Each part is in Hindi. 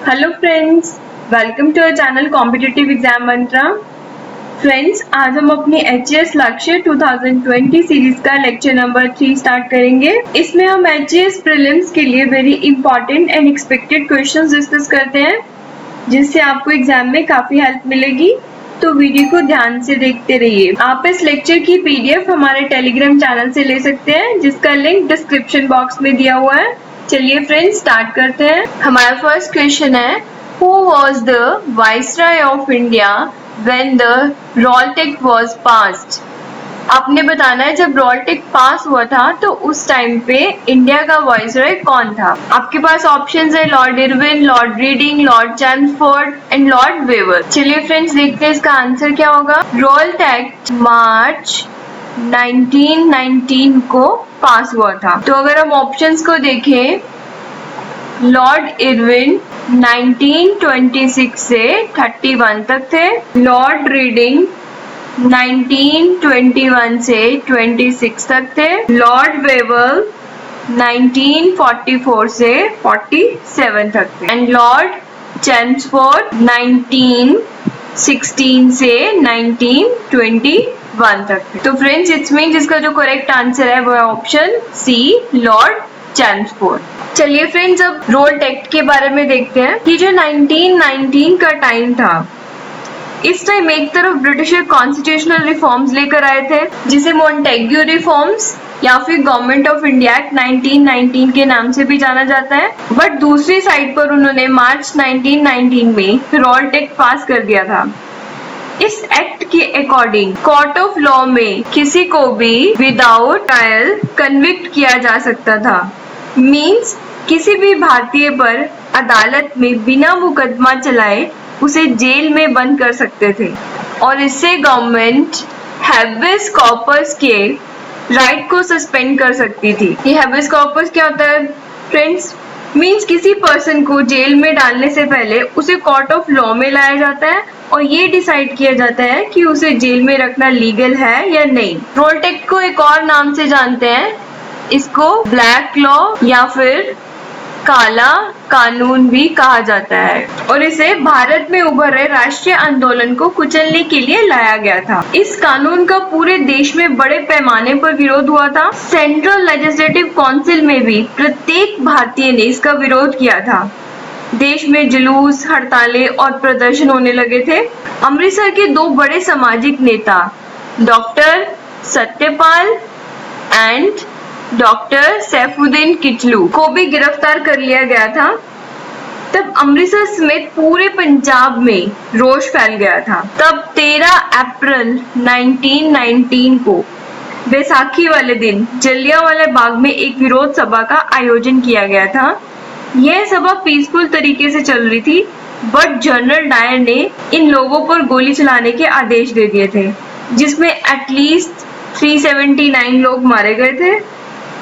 Hello friends, welcome to our channel competitive exam Mantra. Friends, आज हम अपनी HGS लक्ष्य 2020 सीरीज का लेक्चर नंबर 3 स्टार्ट करेंगे। इसमें हम HGS प्रीलिम्स के लिए very important and expected questions discuss करते हैं, जिससे आपको एग्जाम में काफी हेल्प मिलेगी। तो वीडियो को ध्यान से देखते रहिए। आप इस लेक्चर की PDF हमारे टेलीग्राम चैनल से ले सकते हैं, जिसका लिंक डिस्क्रिप्शन बॉक्स में दिया हुआ है। चलिए फ्रेंड्स, स्टार्ट करते हैं। हमारा फर्स्ट क्वेश्चन है, who was the viceroy of India when the Raoult act was passed? आपने बताना है जब रॉल्ट एक्ट पास हुआ था तो उस टाइम पे इंडिया का वाइसरॉय कौन था। आपके पास ऑप्शंस है Lord Irwin, Lord Reading, Lord Chelmsford and Lord Wavell. चलिए फ्रेंड्स, देखते हैं इसका आंसर क्या होगा। रॉल्ट एक्ट मार्च 1919 को पास हुआ था। तो अगर हम ऑप्शंस को देखें, लॉर्ड इरविन 1926 से 31 तक थे, लॉर्ड रीडिंग 1921 से 26 तक थे, लॉर्ड वेवर 1944 से 47 तक थे एंड लॉर्ड चैम्सफोर्ड 1916 से 1921 तक थे। तो फ्रेंड्स, इट्स मीन इसका जो करेक्ट आंसर है वो है ऑप्शन सी, लॉर्ड चैम्सफोर्ड। चलिए फ्रेंड्स, अब रॉल्ट एक्ट के बारे में देखते हैं कि जो 1919 का टाइम था, इस टाइम एक तरफ ब्रिटिशर कॉन्स्टिट्यूशनल रिफॉर्म्स लेकर आए थे, जिसे मॉन्टेग्यू रिफॉर्म्स या फिर गवर्नमेंट ऑफ इंडिया एक्ट 1919 के नाम से भी जाना जाता है। बट दूसरी साइड पर उन्होंने मार्च 1919 में रॉल्ट एक्ट पास कर दिया था। इस एक्ट के अकॉर्डिंग कोर्ट ऑफ लॉ में किसी को भी विदाउट ट्रायल कन्विक्ट किया जा सकता था। मीन्स किसी भी भारतीय पर अदालत में बिना मुकदमा चलाए उसे जेल में बंद कर सकते थे और इससे गवर्नमेंट हैबेस कॉर्पस के राइट को सस्पेंड कर सकती थी। ये हैबेस कॉर्पस क्या होता है फ्रेंड्स? मीन्स किसी पर्सन को जेल में डालने से पहले उसे कोर्ट ऑफ लॉ में लाया जाता है और ये डिसाइड किया जाता है कि उसे जेल में रखना लीगल है या नहीं। रॉल्ट एक्ट को एक और नाम से जानते हैं, इसको ब्लैक लॉ या फिर काला कानून भी कहा जाता है और इसे भारत में उभर रहे राष्ट्रीय आंदोलन को कुचलने के लिए लाया गया था। इस कानून का पूरे देश में बड़े पैमाने पर विरोध हुआ था। सेंट्रल लेजिस्लेटिव काउंसिल में भी प्रत्येक भारतीय ने इसका विरोध किया था। देश में जुलूस, हड़तालें और प्रदर्शन होने लगे थे। अमृतसर के दो बड़े सामाजिक नेता doctor Satyapal and doctor Saifuddin Kitchlew को भी गिरफ्तार कर लिया गया था। तब अमृतसर समेत पूरे पंजाब में रोष फैल गया था। तब 13 अप्रैल 1919 को बैसाखी वाले दिन जलियांवाला बाग में एक विरोध सभा का आयोजन किया गया था। यह सभा पीसफुल तरीके से चल रही थी, बट जनरल डायर ने इन लोगों पर गोली चलाने के आदेश दे दिए थे, जिसमें एटलीस्ट 379 लोग मारे गए थे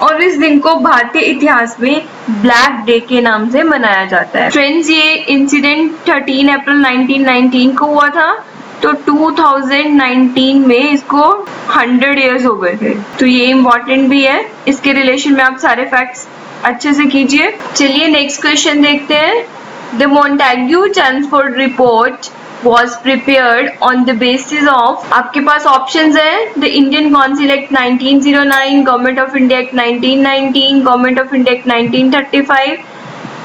और इस दिन को भारतीय इतिहास में ब्लैक डे के नाम से मनाया जाता है। फ्रेंड्स, ये इंसिडेंट 13 अप्रैल 1919 को हुआ था, तो 2019 में इसको 100 इयर्स हो गए थे। तो ये इम्पोर्टेंट भी है, इसके रिलेशन में आप सारे फैक्ट्स अच्छे से कीजिए। चलिए नेक्स्ट क्वेश्चन देखते हैं। The Montagu Chelmsford report was prepared on the basis of, आपके पास ऑप्शंस हैं, the Indian council act 1909, government of India act 1919, government of India act 1935,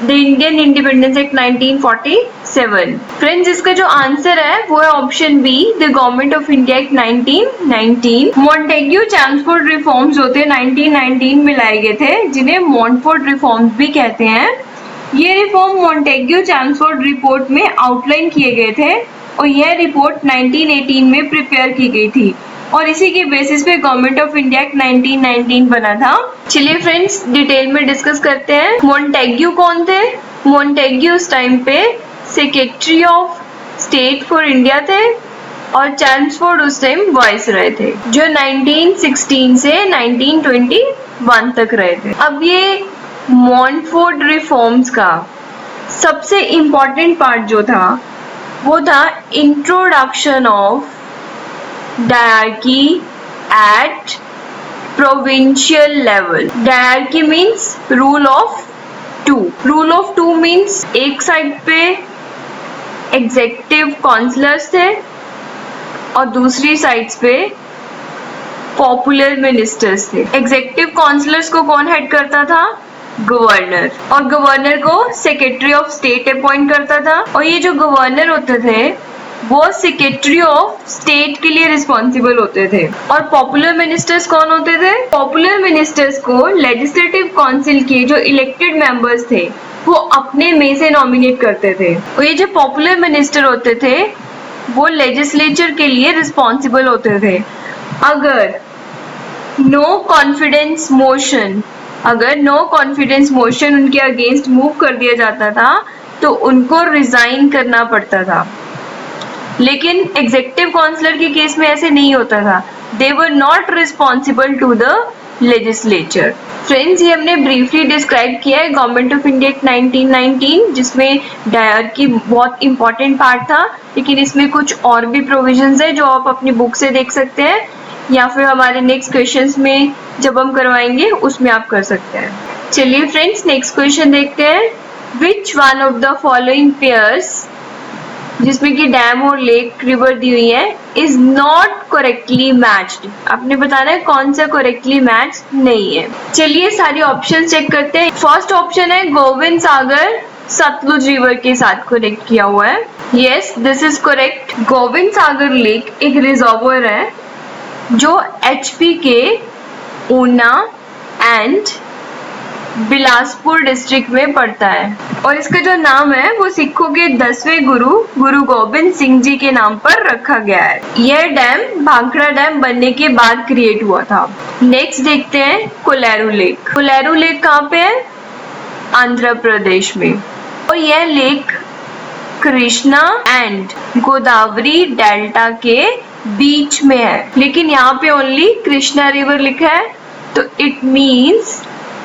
the Indian independence act 1947। Friends, इसका जो आंसर है वो है option B, the government of India act 1919। Montagu Chelmsford reforms होते 1919 में लाए गए थे, जिन्हें मॉन्टफोर्ड रिफॉर्म्स भी कहते हैं। ये रिफॉर्म मॉन्टेग्यू चैम्सफोर्ड रिपोर्ट में आउटलाइन किए गए थे और यह रिपोर्ट 1918 में प्रिपेयर की गई थी और इसी के बेसिस पे गवर्नमेंट ऑफ इंडिया एक्ट 1919 बना था। चलिए फ्रेंड्स, डिटेल में डिस्कस करते हैं। मॉन्टेग्यू कौन थे? मॉन्टेग्यू उस टाइम पे secretary of state for India थे और चैम्सफोर्ड उस टाइम वाइसरॉय थे, जो 1916 से 1921 तक रहे थे। अब ये मॉन्टफोर्ड रिफॉर्म्स का सबसे इम्पोर्टेंट पार्ट जो था वो था introduction of diarchy at provincial level. Diarchy means rule of two. Rule of two means एक साइड पे एग्जेक्टिव काउंसलर्स थे और दूसरी साइड्स पे पॉपुलर मिनिस्टर्स थे। एग्जेक्टिव काउंसलर्स को कौन हेड करता था? गवर्नर। और गवर्नर को सेक्रेटरी ऑफ स्टेट अपॉइंट करता था। और ये जो गवर्नर होते थे वो सेक्रेटरी ऑफ स्टेट के लिए रिस्पॉन्सिबल होते थे। और पॉपुलर मिनिस्टर्स कौन होते थे? पॉपुलर मिनिस्टर्स को लेजिस्लेटिव काउंसिल के जो इलेक्टेड मेंबर्स थे वो अपने में से नॉमिनेट करते थे। और ये जो पॉपुलर मिनिस्टर होते थे वो लेजिस्लेचर के लिए रिस्पॉन्सिबल होते थे। अगर नो कॉन्फिडेंस मोशन उनके अगेंस्ट मूव कर दिया जाता था तो उनको रिजाइन करना पड़ता था। लेकिन एग्जेक्टिव काउंसलर के केस में ऐसे नहीं होता था। They were not responsible to the legislature. Friends, ये हमने ब्रीफली डिस्क्राइब किया है गवर्नमेंट ऑफ इंडिया एक्ट 1919, जिसमें डायरकी बहुत इंपॉर्टेंट पार्ट था। लेकिन इसमें कुछ और भी प्रोविजंस है जो आप अपनी बुक से देख सकते हैं या फिर हमारे नेक्स्ट क्वेश्चंस में जब हम करवाएंगे उसमें आप कर सकते हैं। चलिए फ्रेंड्स, नेक्स्ट क्वेश्चन देखते हैं। Which one of the following pairs, जिसमें कि डैम और लेक रिवर दी हुई है, इज नॉट करेक्टली मैच्ड। आपने बताना है कौन सा करेक्टली मैच नहीं है। चलिए सारी ऑप्शन चेक करते हैं। फर्स्ट ऑप्शन है गोविंद सागर सतलुज रिवर के साथ कनेक्ट किया हुआ है। Yes, this is correct. Govind Sagar lake एक रिजर्वोयर है जो एचपी के ऊना एंड बिलासपुर डिस्ट्रिक्ट में पड़ता है। और इसका जो नाम है वो सिखों के 10वें गुरु गोबिंद सिंह जी के नाम पर रखा गया है। यह डैम भाखड़ा डैम बनने के बाद क्रिएट हुआ था। नेक्स्ट देखते हैं कोलेरू लेक। कोलेरू लेक कहाँ पे है? आंध्र प्रदेश में। और यह lake Krishna and Godavari delta के बीच में है। लेकिन यहाँ पे ओनली कृष्णा रिवर लिखा है, तो इट मीन्स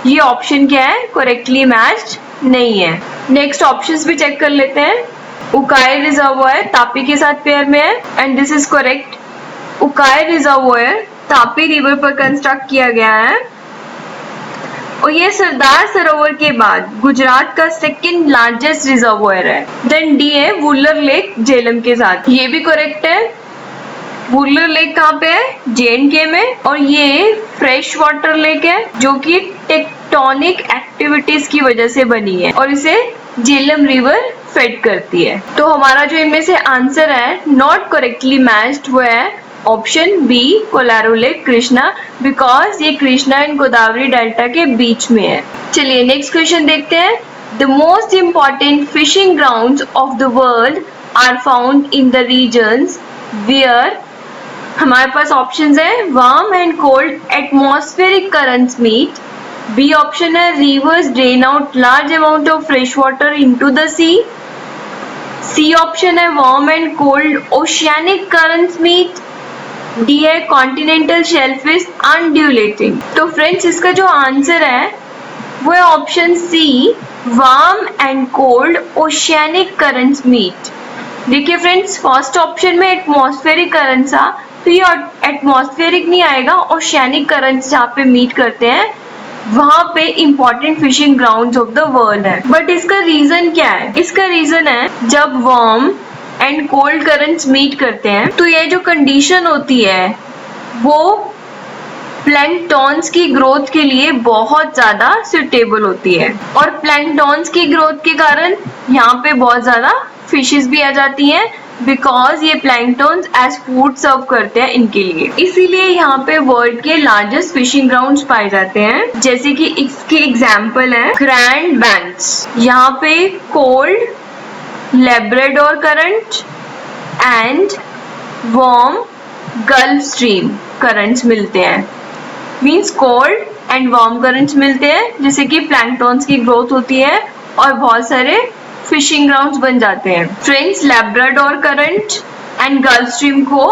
ये ऑप्शन क्या है? करेक्टली मैच्ड नहीं है। नेक्स्ट ऑप्शंस भी चेक कर लेते हैं। उकाई रिजर्वोयर तापी के साथ पेयर में है and this is correct. Ukai reservoir Tapi river पर कंस्ट्रक्ट किया गया है और ये सरदार सरोवर के बाद गुजरात का सेकंड लार्जेस्ट रिजर्वोयर है। देन डी है वुलर लेक झेलम के साथ, ये भी करेक्ट है। वुलर लेक कहाँ पे है? जे&के में। और ये फ्रेश वाटर लेक है जो कि टेक्टोनिक एक्टिविटीज की वजह से बनी है और इसे झेलम रिवर फेड करती है। तो हमारा जो इनमें से आंसर है नॉट करेक्टली मैच्ड वो है option B Kolleru lake Krishna, because ये कृष्णा एंड गोदावरी डेल्टा के बीच में है। चलिए नेक्स्ट क्वेश्चन देखते हैं। The most important fishing grounds of the world are found in the regions where. हमारे पास ऑप्शंस है warm and cold atmospheric currents meet. B option है rivers drain out large amount of fresh water into the sea. C option है warm and cold oceanic currents meet. D है कॉन्टिनेंटल शेल्फ इज अनड्यूलेटिंग। तो फ्रेंड्स, इसका जो आंसर है वो है option C warm and cold oceanic currents meet. देखिए फ्रेंड्स, फर्स्ट ऑप्शन में एटमॉस्फेरिक करंट्स था, तो ये एटमॉस्फेरिक नहीं आएगा। ओशियानिक करंट्स जहाँ पे मीट करते हैं वहां पे important fishing grounds of the world है। बट इसका रीजन क्या है? इसका रीजन है जब warm and cold currents meet करते हैं तो ये जो कंडीशन होती है वो प्लैंकटॉन्स की ग्रोथ के लिए बहुत ज्यादा सुटेबल होती है। और प्लैंकटॉन्स की ग्रोथ के कारण यहाँ पे बहुत ज्यादा फिशेस भी आ जाती हैं, बिकॉज ये प्लैंकटॉन्स एज फूड सर्व करते हैं इनके लिए। इसीलिए यहाँ पे वर्ल्ड के लार्जेस्ट फिशिंग ग्राउंड्स पाए जाते हैं। जैसे कि इसके एग्जाम्पल है ग्रैंड बैंक्स, यहाँ पे cold Labrador current and warm gulf stream currents मिलते हैं। Means cold and warm currents मिलते हैं जिससे कि प्लैंकटॉन्स की ग्रोथ होती है और बहुत सारे फिशिंग ग्राउंड्स बन जाते हैं। Friends, Labrador current and gulf stream को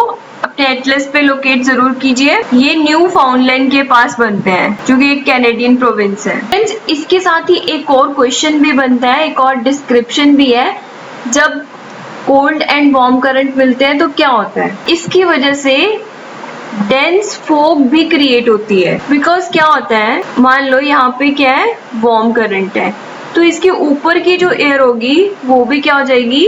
अपने एटलस पे लोकेट जरूर कीजिए। ये न्यू फाउंडलैंड के पास बनते हैं जो कि एक कैनेडियन प्रोविंस है। फ्रेंड्स, इसके साथ ही एक और क्वेश्चन भी बनता है, एक और डिस्क्रिप्शन भी है। जब कोल्ड एंड वार्म करंट मिलते हैं तो क्या होता है? इसकी वजह से डेंस फॉग भी क्रिएट होती है। बिकॉज क्या होता है, मान लो यहाँ पे क्या है, वार्म करंट है तो इसके ऊपर की जो एयर होगी वो भी क्या हो जाएगी,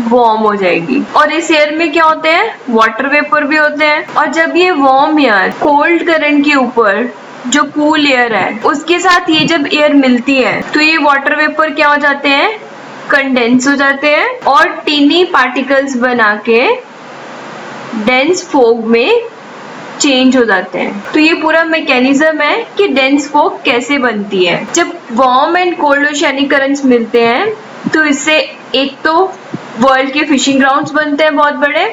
वार्म हो जाएगी। और इस एयर में क्या होते हैं, वाटर वेपर भी होते हैं। और जब ये वार्म एयर कोल्ड करंट के ऊपर जो कूल एयर है उसके साथ ये जब एयर मिलती है तो ये वाटर वेपर क्या हो जाते हैं, कंडेंस हो जाते हैं और टीनी पार्टिकल्स बना के डेंस फॉग में चेंज हो जाते हैं। तो ये पूरा मैकेनिज्म है कि डेंस फॉग कैसे बनती है। जब warm and cold oceanic currents मिलते हैं तो इससे एक तो वर्ल्ड के फिशिंग ग्राउंड्स बनते हैं बहुत बड़े,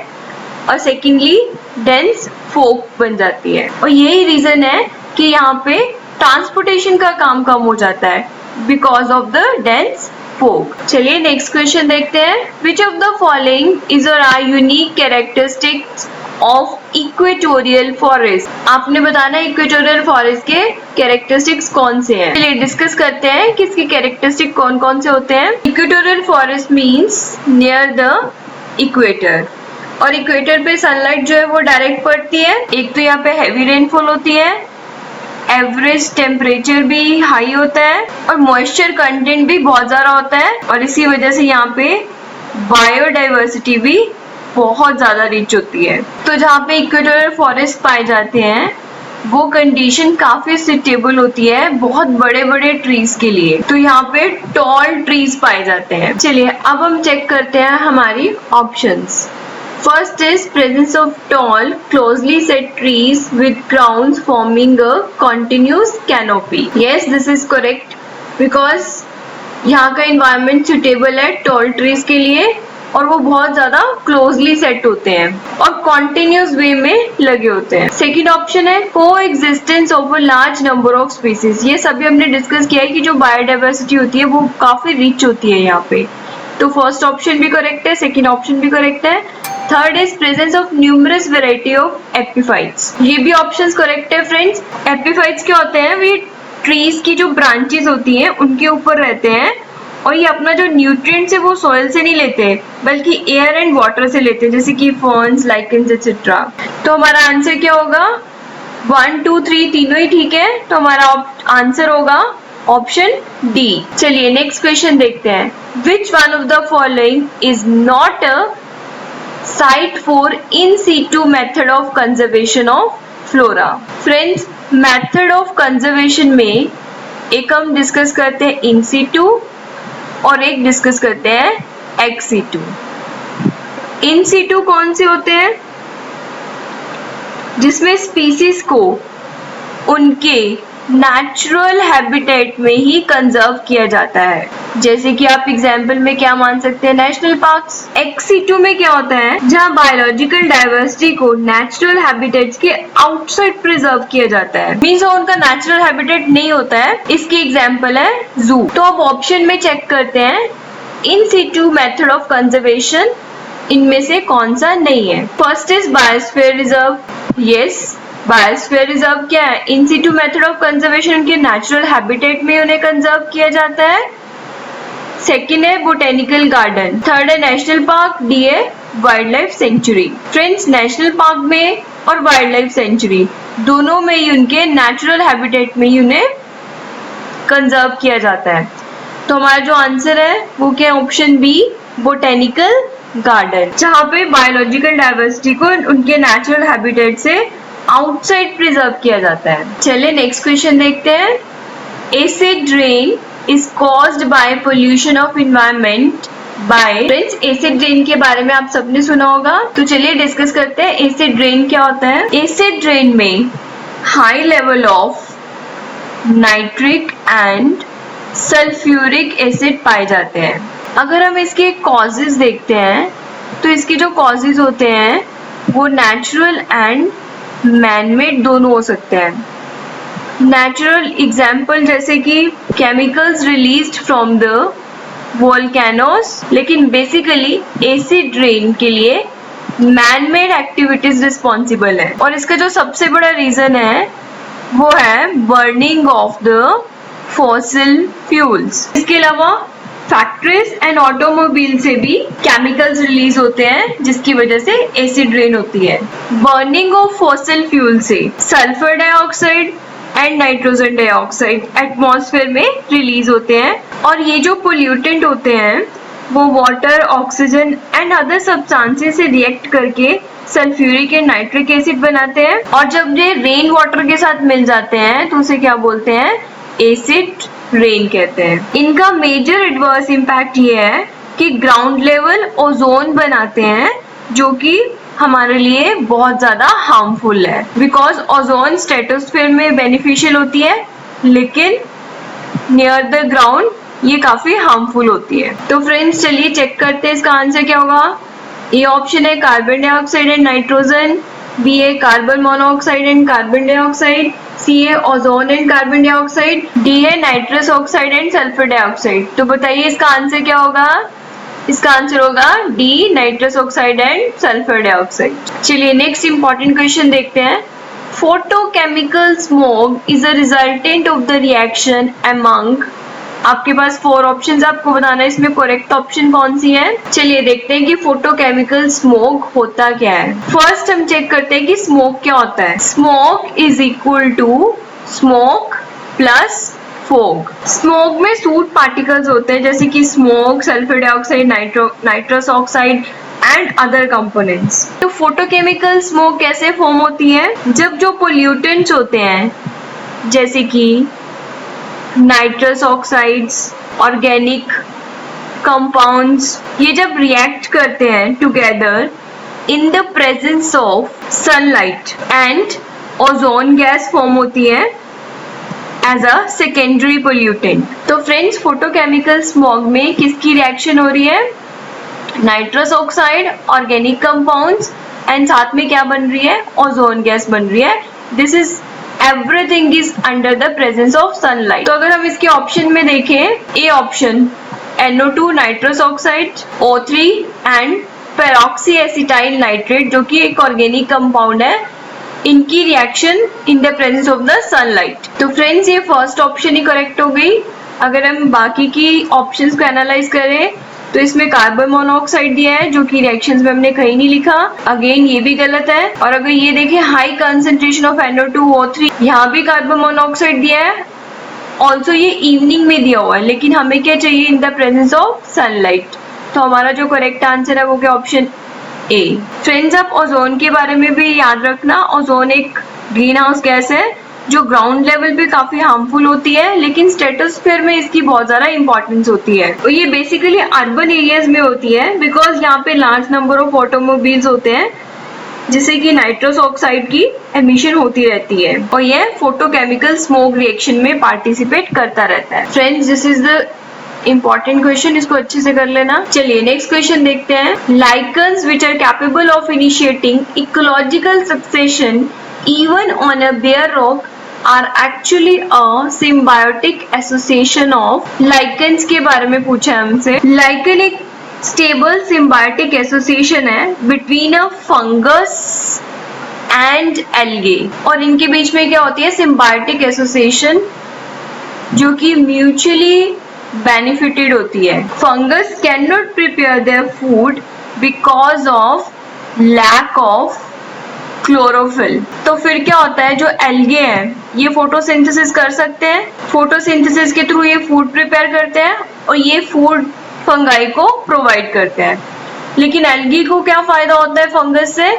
और सेकेंडली डेंस फॉग बन जाती है। और यही रीजन है कि यहाँ पे ट्रांसपोर्टेशन का काम कम हो जाता है because of the dense fog. चलिए नेक्स्ट क्वेश्चन देखते हैं। Which of the following is or are unique characteristics of equatorial forest. आपने बताना है इक्वेटोरियल फॉरेस्ट के कैरेक्टरिस्टिक्स कौन से हैं। चलिए डिस्कस करते हैं कि इसके कैरेक्टरिस्टिक कौन कौन से होते हैं। Equatorial forest means near the equator, और इक्वेटर पे सनलाइट जो है वो डायरेक्ट पड़ती है। एक तो यहाँ पे हैवी रेनफॉल होती है, एवरेज टेम्परेचर भी हाई होता है और मॉइस्चर कंटेंट भी बहुत ज्यादा होता है, और इसी वजह से यहाँ पे बायोडाइवर्सिटी भी बहुत ज्यादा रिच होती है। तो जहाँ पे इक्वेटोरियल फॉरेस्ट पाए जाते हैं वो कंडीशन काफी सुटेबल होती है बहुत बड़े बड़े ट्रीज के लिए। तो यहाँ पे टॉल ट्रीज पाए जाते हैं। चलिए अब हम चेक करते हैं हमारी options. First is presence of tall, closely set trees with crowns forming a continuous canopy. Yes, this is correct because यहाँ का environment suitable है tall trees के लिए और वो बहुत ज्यादा closely set होते हैं और continuous way में लगे होते हैं। Second option है coexistence of a large number of species. ये सभी हमने डिस्कस किया है कि जो बायोडाइवर्सिटी होती है वो काफी रिच होती है यहाँ पे। तो फर्स्ट ऑप्शन भी करेक्ट है, सेकेंड ऑप्शन भी करेक्ट है। Third is presence of numerous variety of epiphytes. ये भी ऑप्शंस करेक्ट है फ्रेंड्स। एपिफाइट्स क्या होते हैं, वे ट्रीज की जो ब्रांचेस होती हैं उनके ऊपर रहते हैं और ये अपना जो न्यूट्रिएंट्स है वो सॉइल से नहीं लेते बल्कि एयर एंड वाटर से लेते हैं, जैसे कि फर्न्स, लाइकेंस एक्सेट्रा। तो हमारा आंसर क्या होगा, 1 2 3 तीनों ही ठीक है, तो हमारा आंसर होगा ऑप्शन डी। चलिए नेक्स्ट क्वेश्चन देखते हैं। Which one of the following is not a site for in situ method of conservation of flora. Friends, method of conservation में एक हम डिस्कस करते हैं इन सीटू और एक डिस्कस करते हैं एक्स सीटू। इन सीटू कौन से होते हैं, जिसमें स्पीसीज को उनके नेचुरल हैबिटेट में ही कंजर्व किया जाता है। जैसे कि आप एग्जाम्पल में क्या मान सकते हैं, नेशनल पार्क्स। एक्स-सीटू में क्या होता है, जहाँ बायोलॉजिकल डाइवर्सिटी को नेचुरल हैबिटेट्स के आउटसाइड प्रिजर्व किया जाता है, मींस उनका नेचुरल हैबिटेट नहीं होता है। इसकी एग्जाम्पल है जू। तो अब ऑप्शन में चेक करते हैं in situ method of conservation इनमें से कौन सा नहीं है। First is biosphere reserve. Yes, biosphere reserve क्या है, in situ method of conservation उनके नेचुरल हैबिटेट में उन्हें कंजर्व किया जाता है। सेकेंड है बोटेनिकल गार्डन। थर्ड है नेशनल पार्क। डी है wild life sanctuary. Friends, national park में और वाइल्ड लाइफ सेंचुरी दोनों में ही उनके नेचुरल हैबिटेट में ही उन्हें कंजर्व किया जाता है। तो हमारा जो आंसर है वो क्या है, ऑप्शन बी बोटेनिकल गार्डन, जहाँ पे बायोलॉजिकल डाइवर्सिटी को उनके नेचुरल हैबिटेट से आउटसाइड प्रिजर्व किया जाता है। चलिए नेक्स्ट क्वेश्चन देखते हैं। Acid rain is caused by pollution of environment by. Friends, acid rain के बारे में आप सबने सुना होगा, तो चलिए डिस्कस करते हैं एसिड रेन क्या होता है। एसिड रेन में high level of nitric and sulphuric acid पाए जाते हैं। अगर हम इसके कॉजेज देखते हैं तो इसके जो कॉजेज होते हैं वो नेचुरल एंड मैनमेड दोनों हो सकते हैं। नेचुरल एग्जाम्पल जैसे कि chemicals released from the volcanoes, लेकिन बेसिकली एसिड रेन के लिए मैनमेड एक्टिविटीज रिस्पॉन्सिबल है और इसका जो सबसे बड़ा रीजन है वो है burning of the fossil fuels. इसके अलावा फैक्ट्रीज एंड ऑटोमोबाइल से भी केमिकल्स रिलीज होते हैं जिसकी वजह से एसिड रेन होती है। बर्निंग ऑफ फॉसिल फ्यूल से sulphur dioxide, and nitrogen dioxide atmosphere में रिलीज होते हैं। और ये जो पोल्यूटेंट होते हैं वो water, oxygen and other substances से रिएक्ट करके सल्फ्यूरिक एंड नाइट्रिक एसिड बनाते हैं। और जब ये रेन वाटर के साथ मिल जाते हैं तो उसे क्या बोलते हैं? एसिड रेन कहते हैं। इनका मेजर एडवर्स इम्पैक्ट ये है कि ग्राउंड लेवल ओजोन बनाते हैं जो कि हमारे लिए बहुत ज्यादा हार्मफुल है, बिकॉज ओजोन स्ट्रेटोस्फीयर में बेनिफिशियल होती है लेकिन नियर द ग्राउंड ये काफी हार्मफुल होती है। तो फ्रेंड्स चलिए चेक करते हैं इसका आंसर क्या होगा। ए ऑप्शन है carbon dioxide and nitrogen, B है carbon monoxide and carbon dioxide, C है ozone and carbon dioxide, D है nitrous oxide and sulphur dioxide. तो बताइए इसका आंसर क्या होगा? इसका आंसर होगा D, nitrous oxide and sulphur dioxide. चलिए नेक्स्ट इंपॉर्टेंट क्वेश्चन देखते हैं। Photochemical smoke is a resultant of the reaction among, आपके पास 4 ऑप्शंस आपको बताना है, इसमें करेक्ट ऑप्शन कौन सी है। चलिए देखते हैं कि फोटोकेमिकल स्मोक होता क्या है। फर्स्ट हम चेक करते हैं कि स्मोक क्या होता है। Smog is equal to smoke plus fog. Smog में सूट पार्टिकल्स होते हैं जैसे कि smoke, sulphur dioxide, nitrous oxide and other components. तो फोटोकेमिकल स्मोक कैसे फॉर्म होती है? जब जो पोल्यूटेंट्स होते हैं जैसे कि नाइट्रस ऑक्साइड्स, ऑर्गेनिक कंपाउंड्स, ये जब रिएक्ट करते हैं together in the presence of sunlight and ozone gas form होती है एज अ सेकेंडरी पोल्यूटेंट। तो फ्रेंड्स फोटोकेमिकल स्मॉग में किसकी रिएक्शन हो रही है? Nitrous oxide, organic compounds and साथ में क्या बन रही है? ओजोन गैस बन रही है। This is everything is under the presence of sunlight. तो अगर हम इसके ऑप्शन में देखें, A option NO2 nitrous oxide, O3 and peroxy acetyl nitrate जो कि एक ऑर्गेनिक कंपाउंड है, इनकी reaction in the presence of the sunlight. तो फ्रेंड्स ये फर्स्ट ऑप्शन ही करेक्ट हो गई। अगर हम बाकी की ऑप्शंस को एनालाइज करें तो इसमें कार्बन मोनोऑक्साइड दिया है जो कि रिएक्शंस में हमने कहीं नहीं लिखा, अगेन ये भी गलत है। और अगर ये देखें high concentration of NO2 O3, यहाँ भी कार्बन मोनोऑक्साइड दिया है, ऑल्सो ये इवनिंग में दिया हुआ है, लेकिन हमें क्या चाहिए? In the presence of sunlight. तो हमारा जो करेक्ट आंसर है वो क्या? Option A. फ्रेंड्स आप ओजोन के बारे में भी याद रखना, ओजोन एक ग्रीन हाउस गैस है जो ग्राउंड लेवल पे काफी हार्मफुल होती है लेकिन स्ट्रेटोस्फीयर में इसकी बहुत ज्यादा इंपॉर्टेंस होती है। और ये बेसिकली अर्बन एरियाज में होती है बिकॉज यहाँ पे लार्ज नंबर ऑफ ऑटोमोबाइल्स होते हैं जिससे कि नाइट्रस ऑक्साइड की एमिशन होती रहती है और यह फोटोकेमिकल स्मोक रिएक्शन में पार्टिसिपेट करता रहता है। Friends this is the important question, इसको अच्छे से कर लेना। चलिए नेक्स्ट क्वेश्चन देखते हैं। Lichens which are capable of initiating ecological succession even on a bare rock are actually a symbiotic association of. Lichens के बारे में पूछा है हमसे। लाइकन एक स्टेबल सिम्बायोटिक एसोसिएशन है between a fungus and algae, और इनके बीच में क्या होती है? सिम्बायोटिक एसोसिएशन जो कि म्यूचुअली बेनिफिटेड होती है। Fungus can not prepare their food because of lack of chlorophyll. तो फिर क्या होता है? जो एल्गे हैं ये फोटोसिंथेसिस कर सकते हैं, फोटोसिंथेसिस के थ्रू ये फूड प्रिपेयर करते हैं और ये फूड फंगाई को प्रोवाइड करते हैं। लेकिन एल्गी को क्या फायदा होता है फंगस से?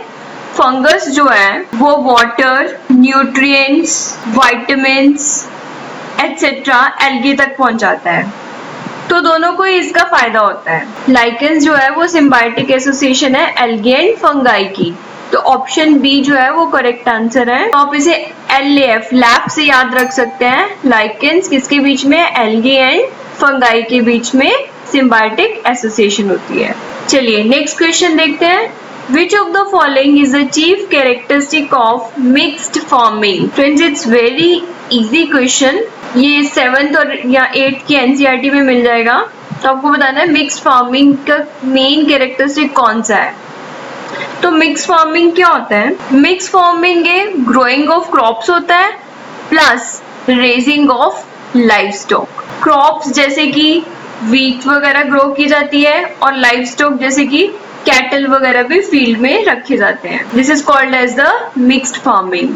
फंगस जो है वो water, nutrients, vitamins etcetera algae तक पहुंचाता है, तो दोनों को ही इसका फायदा होता है। लाइकेंस जो है वो सिम्बायोटिक एसोसिएशन है एल्गी एंड फंगाई की, तो ऑप्शन बी जो है वो करेक्ट आंसर है। तो आप इसे LAF लैब से याद रख सकते हैं। लाइकेंस किसके बीच में? एल्गी एंड फंगाई के बीच में सिम्बायोटिक एसोसिएशन होती है। चलिए नेक्स्ट क्वेश्चन देखते हैं। Which of the following is the chief characteristic of mixed farming? Friends, it's very easy question. ये 7th और या 8th की NCERT में मिल जाएगा। तो आपको बताना है मिक्स्ड फार्मिंग का मेन कैरेक्टरिस्टिक कौन सा है। तो मिक्स फार्मिंग क्या होता है? मिक्स फार्मिंग है ग्रोइंग ऑफ क्रॉप्स होता है plus raising of live stock. Crops जैसे कि व्हीट वगैरह ग्रो की जाती है और लाइव स्टॉक जैसे कि कैटल वगैरह भी फील्ड में रखे जाते हैं। This is called as the mixed farming.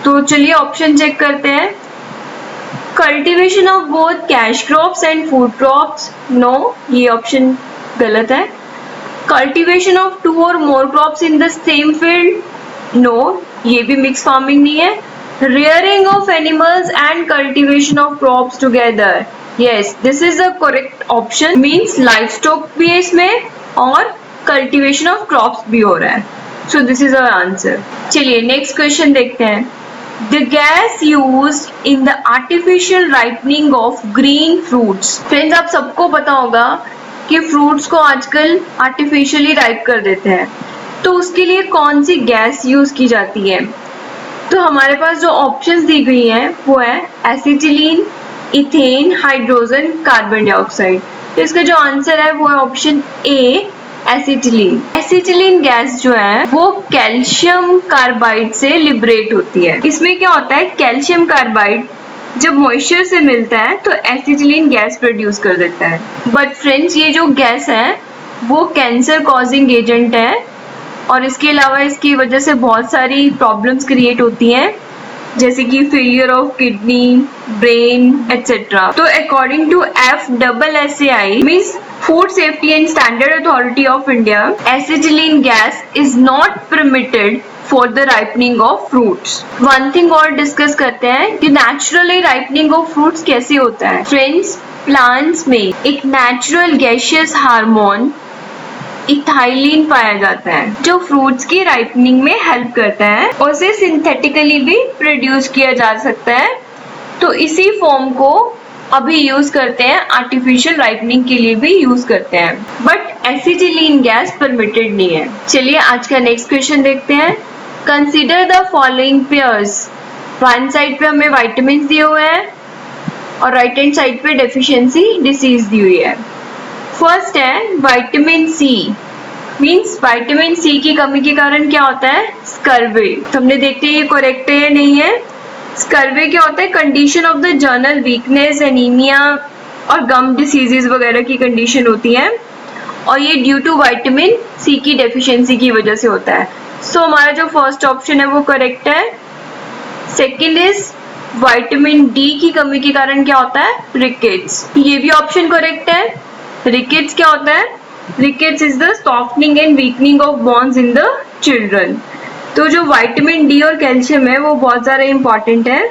तो चलिए ऑप्शन चेक करते हैं। Cultivation of both cash crops and food crops, no, ये ऑप्शन गलत है। Cultivation of 2 or more crops in the same field, no, ये भी मिक्स फार्मिंग नहीं है। Rearing of animals and cultivation of crops together, yes, this is the correct option, means livestock भी है इसमें और cultivation of crops भी हो रहा है, so this is our answer। चलिए next question देखते हैं। The gas used in the artificial ripening of green fruits, friends आप सबको पता होगा कि फ्रूट्स को आजकल आर्टिफिशियली राइप कर देते हैं, तो उसके लिए कौन सी गैस यूज की जाती है? तो हमारे पास जो ऑप्शंस दी गई हैं वो है acetylene, ethane, hydrogen, carbon dioxide. तो इसका जो आंसर है वो है option A, acetylene. Acetylene gas जो है वो कैल्शियम कार्बाइड से लिबरेट होती है। इसमें क्या होता है, कैल्शियम कार्बाइड जब मॉइस्चर से मिलता है तो एसिटिलीन गैस प्रोड्यूस कर देता है। बट फ्रेंड्स ये जो गैस है वो कैंसर कॉजिंग एजेंट है और इसके अलावा इसकी वजह से बहुत सारी प्रॉब्लम्स क्रिएट होती हैं, जैसे कि failure of kidney, brain etcetera. तो according to FSSAI means food safety and standard authority of India, acetylene gas is not permitted for the ripening of fruits. One thing और डिस्कस करते हैं कि नेचुरली राइपनिंग ऑफ फ्रूट्स कैसे होता है। फ्रेंड्स, प्लांट्स में एक नेचुरल गैसियस हार्मोन इथाइलिन पाया जाता है जो फ्रूट्स की राइपनिंग में हेल्प करता है और उसे सिंथेटिकली भी प्रोड्यूस किया जा सकता है। तो इसी फॉर्म को अभी यूज करते हैं, आर्टिफिशियल राइपनिंग के लिए भी यूज करते हैं, बट एसिटिलीन गैस परमिटेड नहीं है। चलिए आज का नेक्स्ट क्वेश्चन देखते हैं। Consider the following pairs. One side पे हमें विटामिन दिए हुए हैं और राइट हैंड साइड पे डेफिशिएंसी डिसीज दी हुई है। फर्स्ट है vitamin C, means vitamin C की कमी के कारण क्या होता है, स्कर्वी। तो हमने देखते हैं ये करेक्ट है या नहीं है। स्कर्वी क्या होता है, condition of the journal weakness, anaemia और गम डिसीजेज वगैरह की कंडीशन होती है और ये ड्यू टू विटामिन सी की डेफिशिएंसी की वजह से होता है। सो हमारा जो फर्स्ट ऑप्शन है वो करेक्ट है। सेकेंड इज विटामिन डी की कमी के कारण क्या होता है, रिकेट्स, ये भी ऑप्शन करेक्ट है। रिकेट्स क्या होता है, rickets is the softening and weakening of bones in the children. तो जो विटामिन डी और कैल्शियम है वो बहुत ज्यादा इंपॉर्टेंट है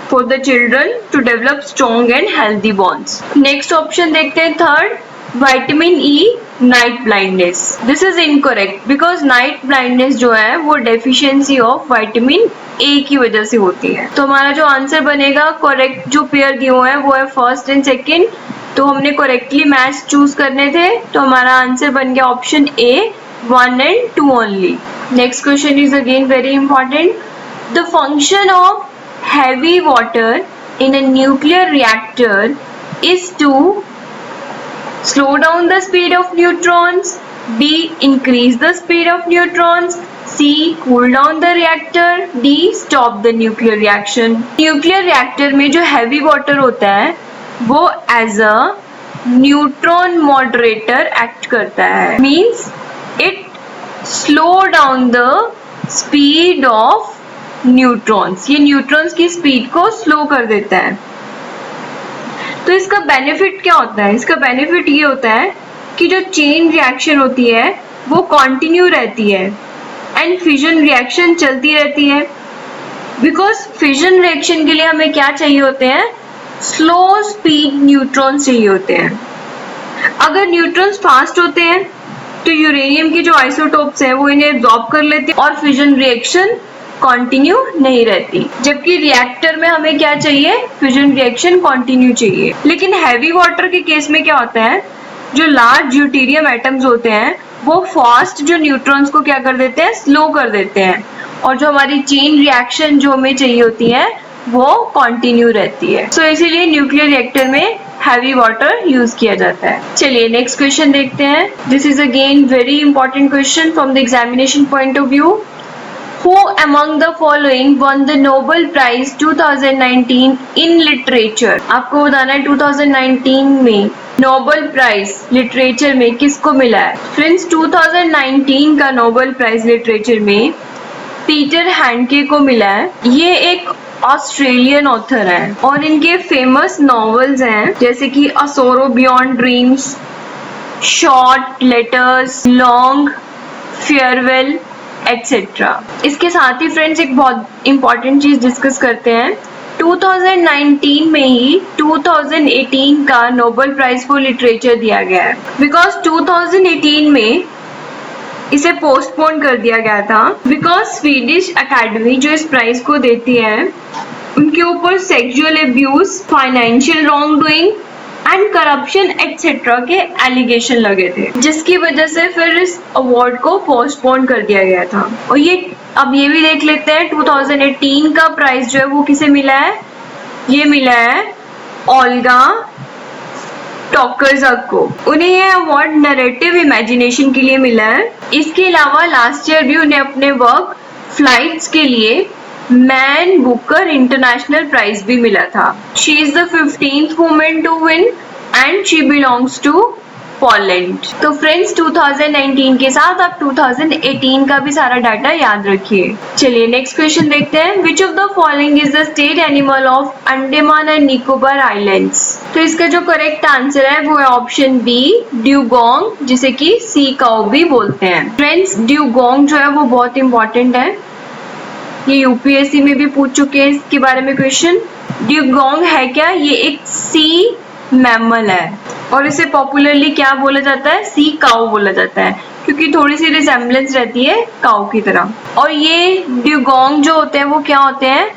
for the children to develop strong and healthy bones. Next option देखते हैं third, vitamin E, night blindness. This is incorrect because night blindness जो है वो डेफिशिएंसी ऑफ विटामिन ए की वजह से होती है। तो हमारा जो आंसर बनेगा, करेक्ट जो पेयर दिए हुए हैं वो है फर्स्ट एंड सेकेंड, तो हमने करेक्टली मैच चूज करने थे, तो हमारा आंसर बन गया option A, 1 and 2 only. Next question is again very important. The function of heavy water in a nuclear reactor is to slow down the speed of neutrons, B increase the speed of neutrons, C cool down the reactor, D stop the nuclear reaction। Nuclear reactor में जो हैवी वाटर होता है वो as a neutron moderator act करता है, means it slow down the speed of neutrons. ये न्यूट्रॉन्स की स्पीड को स्लो कर देता है। तो इसका बेनिफिट क्या होता है, इसका बेनिफिट ये होता है कि जो चेन रिएक्शन होती है वो कंटिन्यू रहती है एंड फिजन रिएक्शन चलती रहती है। बिकॉज फिजन रिएक्शन के लिए हमें क्या चाहिए होते हैं, स्लो स्पीड न्यूट्रॉन्स चाहिए होते हैं। अगर न्यूट्रॉन्स फास्ट होते हैं तो यूरेनियम के जो आइसोटोप्स हैं वो इन्हें एब्जॉर्ब कर लेते हैं और फिजन रिएक्शन कंटिन्यू नहीं रहती। जबकि रिएक्टर में हमें क्या चाहिए, फिजन रिएक्शन कंटिन्यू चाहिए। लेकिन हैवी वाटर के केस में क्या होता है, जो लार्ज ड्यूटेरियम एटम्स होते हैं वो फास्ट जो न्यूट्रॉन्स को क्या कर देते हैं, स्लो कर देते हैं, और जो हमारी चेन रिएक्शन जो हमें चाहिए होती है वो कंटिन्यू रहती है। सो इसीलिए न्यूक्लियर रिएक्टर में हैवी वाटर यूज किया जाता है। चलिए नेक्स्ट क्वेश्चन देखते हैं। This is again very important question from the examination point of view. Who among the following won the Nobel Prize 2019 in Literature? आपको बताना है 2019 में नोबेल प्राइज लिटरेचर में किसको मिला है। फ्रेंड्स 2019 का नोबेल प्राइज लिटरेचर में पीटर हैंडके को मिला है। ये एक ऑस्ट्रेलियन ऑथर है और इनके फेमस नॉवेल्स हैं जैसे कि अ सोरो beyond dreams, short letters, long farewell etcetera. इसके साथ ही फ्रेंड्स एक बहुत इंपॉर्टेंट चीज डिस्कस करते हैं। 2019 में ही 2018 का नोबेल प्राइज फॉर लिटरेचर दिया गया है, बिकॉज 2018 में इसे पोस्टपोन कर दिया गया था बिकॉज स्वीडिश एकेडमी जो इस प्राइज को देती है उनके ऊपर sexual abuse, financial wrong doing and corruption etcetera के एलिगेशन लगे थे, जिसकी वजह से फिर इस अवार्ड को पोस्टपोन कर दिया गया था। और ये अब ये भी देख लेते हैं 2018 का प्राइज जो है वो किसे मिला है। ये मिला है ओल्गा टोकरज़क को। उन्हें यह अवार्ड नैरेटिव इमेजिनेशन के लिए मिला है। इसके अलावा लास्ट ईयर भी उन्हें अपने वर्क फ्लाइट्स के लिए मैन बुकर इंटरनेशनल प्राइज भी मिला था। She is the 15th woman to win and she belongs to Poland. तो फ्रेंड्स 2019 के साथ आप 2018 का भी सारा डाटा याद रखिए। चलिए नेक्स्ट क्वेश्चन देखते हैं। Which of the following is the state animal of Andaman and Nicobar islands. तो इसका जो करेक्ट आंसर है वो है ऑप्शन बी ड्यूगोंग, जिसे कि सी काऊ भी बोलते हैं। फ्रेंड्स ड्यूगोंग जो है वो बहुत इंपॉर्टेंट है, ये यूपीएससी में भी पूछ चुके हैं इसके बारे में क्वेश्चन। ड्यूगोंग है क्या? ये एक सी मैमल है और इसे पॉपुलरली क्या बोला जाता है? सी काऊ बोला जाता है, क्योंकि थोड़ी सी रिसेम्बलेंस रहती है काऊ की तरह। और ये ड्यूगोंग जो होते हैं वो क्या होते हैं?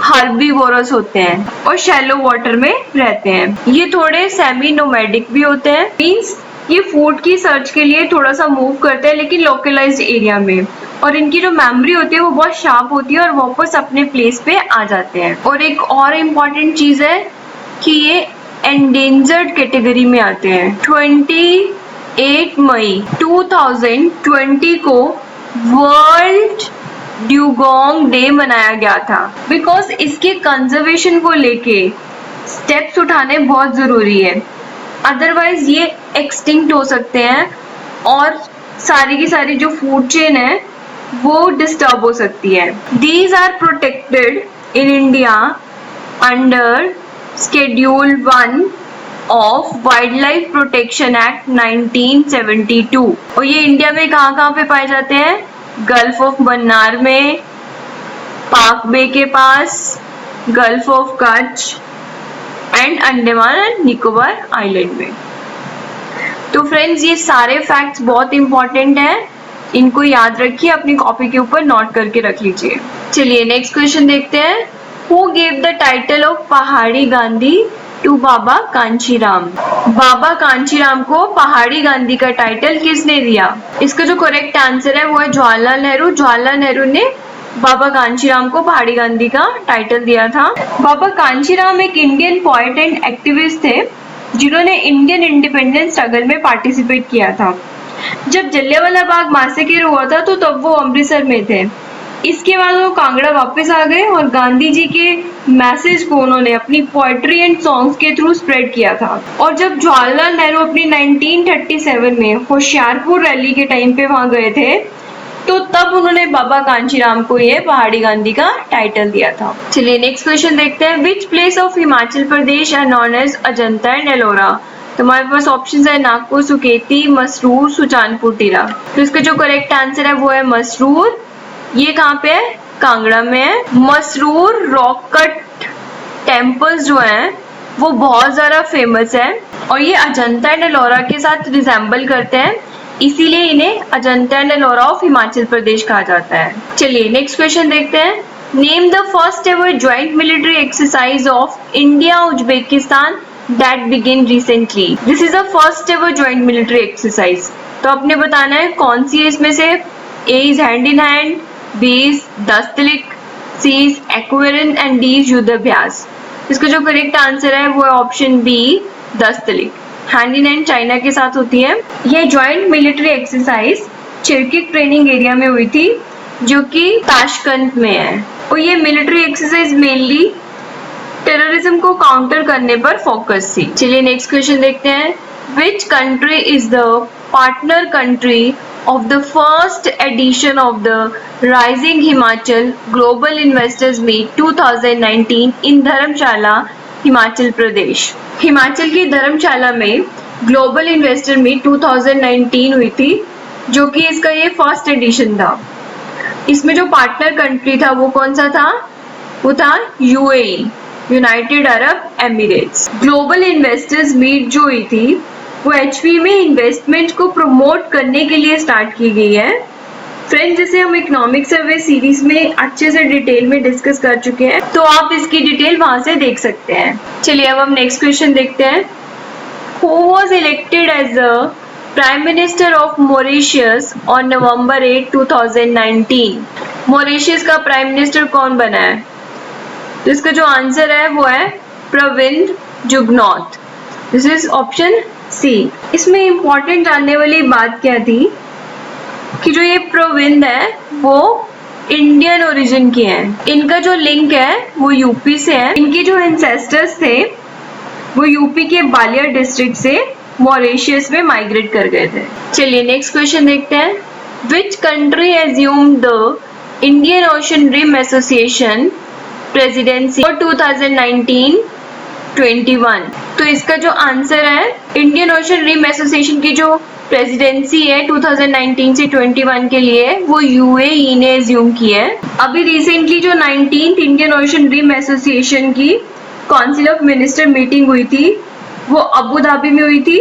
हर्बीवोरस होते हैं और शैलो वाटर में रहते हैं। ये थोड़े सेमी नोमैडिक भी होते हैं, मींस ये फूड की सर्च के लिए थोड़ा सा मूव करते हैं लेकिन लोकलाइज्ड एरिया में, और इनकी जो मेमोरी होती है वो बहुत शार्प होती है और वापस अपने प्लेस पे आ जाते हैं। और एक और इम्पॉर्टेंट चीज है कि ये एंडेंजर्ड कैटेगरी में आते हैं। 28 मई 2020 को वर्ल्ड ड्यूगोंग डे मनाया गया था, बिकॉज इसके कंजर्वेशन को लेके स्टेप्स उठाने बहुत जरूरी है, अदरवाइज ये एक्सटिंक्ट हो सकते हैं और सारी की सारी जो फूड चेन है वो डिस्टर्ब हो सकती है। These are protected in India under Schedule 1 of Wildlife Protection Act 1972। और ये इंडिया में कहाँ पे पाए जाते हैं? गल्फ ऑफ मन्नार में, पाक बे के पास, gulf of Kutch and Andaman and Nicobar island में। तो फ्रेंड्स ये सारे फैक्ट्स बहुत इंपॉर्टेंट हैं, इनको याद रखिए, अपनी कॉपी के ऊपर नोट करके रख लीजिए। चलिए नेक्स्ट क्वेश्चन देखते हैं। Who gave the title of पहाड़ी गांधी to बाबा कांचीराम? बाबा कांचीराम को पहाड़ी गांधी का टाइटल किसने दिया? इसका जो करेक्ट आंसर है वो है जवाहरलाल नेहरू। जवाहरलाल नेहरू ने बाबा कांचीराम को पहाड़ी गांधी का टाइटल दिया था। बाबा कांचीराम एक इंडियन पोएट एंड एक्टिविस्ट थे जिन्होंने इंडियन इंडिपेंडेंस स्ट्रगल में पार्टिसिपेट किया था। जब जलियांवाला बाग मैसेकर हुआ था तो तब वो अमृतसर में थे। इसके बाद वो कांगड़ा वापस आ गए और गांधी जी के मैसेज को उन्होंने अपनी पोएट्री एंड सॉन्ग्स के थ्रू स्प्रेड किया था। और जब जवाहरलाल नेहरू अपनी 1937 में होशियारपुर रैली के टाइम पे वहां गए थे तो तब उन्होंने बाबा कांचीराम को ये पहाड़ी गांधी का टाइटल दिया था। चलिए नेक्स्ट क्वेश्चन देखते हैं। Which place of Himachal Pradesh are known as Ajanta and Ellora? तो हमारे पास ऑप्शन है नागपुर, सुकेती, मसरूर, सुजानपुर टीला। तो इसका जो करेक्ट आंसर है वो है मसरूर। ये कहाँ पे है? कांगड़ा में है। मसरूर रॉक कट टेम्पल्स जो हैं वो बहुत ज्यादा फेमस है और ये अजंता एंड एलोरा के साथ रिजेंबल करते हैं, इसीलिए इन्हें अजंता एंड एलोरा ऑफ हिमाचल प्रदेश कहा जाता है। चलिए नेक्स्ट क्वेश्चन देखते हैं। Name the first ever joint military exercise of India Uzbekistan that begin recently. This is the first ever joint military exercise. तो आपने बताना है कौन सी है इसमें से। A is hand in hand, B is Dustlik, C is Ekuverin and D is Yudh Abhyas. इसका जो करेक्ट आंसर है वो है option B Dustlik. Hand in hand China के साथ होती है। यह joint military exercise Chirchiq training area में हुई थी जो कि ताशकंद में है और ये मिलिट्री एक्सरसाइज मेनली टेररिज्म को काउंटर करने पर फोकस थी। चलिए नेक्स्ट क्वेश्चन देखते हैं। Which country is the partner country of the first edition of the Rising Himachal Global Investors Meet 2019 in धर्मशाला, हिमाचल प्रदेश। हिमाचल की धर्मशाला में ग्लोबल इन्वेस्टर मीट 2019 हुई थी, जो कि इसका ये फर्स्ट एडिशन था। इसमें जो पार्टनर कंट्री था वो कौन सा था? वो था UAE, United Arab Emirates. Global investors meet जो हुई थी वो एचपी में इन्वेस्टमेंट को प्रमोट करने के लिए स्टार्ट की गई है। फ्रेंड्स, जैसे हम इकोनॉमिक सर्वे सीरीज में अच्छे से डिटेल में डिस्कस कर चुके हैं, तो आप इसकी डिटेल वहां से देख सकते हैं। चलिए अब हम नेक्स्ट क्वेश्चन देखते हैं। Who was elected as the prime minister of Mauritius on November 8, 2019? Mauritius का प्राइम मिनिस्टर कौन बना है? तो इसका जो आंसर है वो है Pravind Jugnauth. This is option C. इसमें इंपॉर्टेंट जानने वाली बात क्या थी कि जो ये प्रविंद है वो इंडियन ओरिजिन के हैं। इनका जो लिंक है वो यूपी से है। इनके जो एंसेस्टर्स थे वो यूपी के ग्वालियर डिस्ट्रिक्ट से मॉरिशस में माइग्रेट कर गए थे। चलिए नेक्स्ट क्वेश्चन देखते हैं। Which country assumed the Indian Ocean Rim Association presidency for 2019-21? तो इसका जो आंसर है, इंडियन ओशन रिम एसोसिएशन की जो प्रेसिडेंसी है 2019 से 21 के लिए वो यूएई ने एज्यूम की है। अभी रिसेंटली जो 19th Indian Ocean Rim Association की काउंसिल ऑफ मिनिस्टर मीटिंग हुई थी वो अबू धाबी में हुई थी,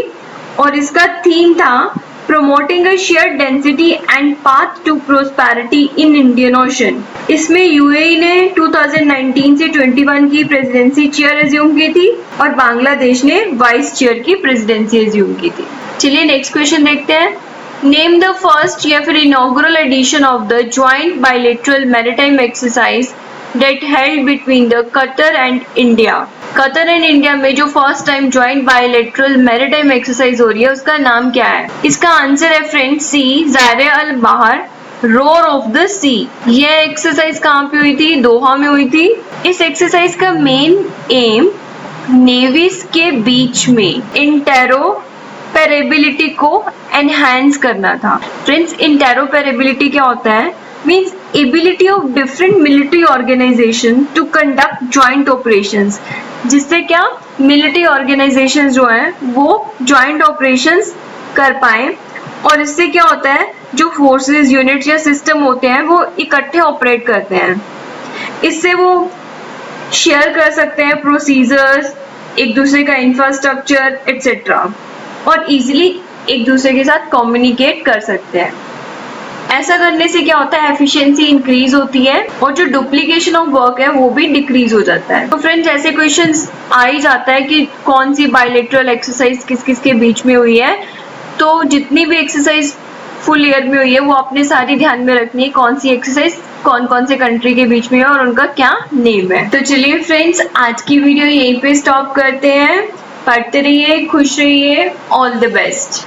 और इसका थीम था promoting a shared destiny and path to prosperity in Indian Ocean. इसमें यूएई ने 2019 से 21 की प्रेसिडेंसी चेयर एज्यूम की थी और बांग्लादेश ने वाइस चेयर की प्रेसिडेंसी एज्यूम की थी। चलिए नेक्स्ट क्वेश्चन देखते हैं। नेम द फर्स्ट या फिर inaugural edition of the joint bilateral maritime exercise that held between the Qatar and India. Qatar and India में जो first time joint bilateral maritime exercise हो रही है उसका नाम क्या है? इसका आंसर है फ्रेंड्स सी, ज़ायरे अल बहर रोर ऑफ द सी। यह एक्सरसाइज कहाँ पे हुई थी? दोहा में हुई थी। इस एक्सरसाइज का मेन एम नेवीज के बीच में इंटेरोपेरेबिलिटी को एनहांस करना था। फ्रेंड्स, इंटेरोपेरेबिलिटी क्या होता है? Means ability of different military organisation to conduct joint operations, जिससे क्या मिलिट्री ऑर्गेनाइजेशन जो है वो ज्वाइंट ऑपरेशंस कर पाए, और इससे क्या होता है जो फोर्सेस, यूनिट्स या सिस्टम होते हैं वो इकट्ठे ऑपरेट करते हैं। इससे वो शेयर कर सकते हैं प्रोसीजर्स, एक दूसरे का इंफ्रास्ट्रक्चर एक्सेट्रा, और इजीली एक दूसरे के साथ कम्युनिकेट कर सकते हैं। ऐसा करने से क्या होता है? एफिशिएंसी इंक्रीज होती है और जो डुप्लीकेशन ऑफ वर्क है वो भी डिक्रीज हो जाता है। तो फ्रेंड्स, ऐसे क्वेश्चंस आ ही जाता है कि कौन सी बायलैटरल एक्सरसाइज किस किस के बीच में हुई है। तो जितनी भी एक्सरसाइज फुल ईयर में हुई है वो आपने सारी ध्यान में रखनी है, कौन सी एक्सरसाइज कौन कौन से कंट्री के बीच में है और उनका क्या नेम है। तो चलिए फ्रेंड्स, आज की वीडियो यहीं पे स्टॉप करते हैं। पढ़ते रहिए, खुश रहिए, ऑल द बेस्ट।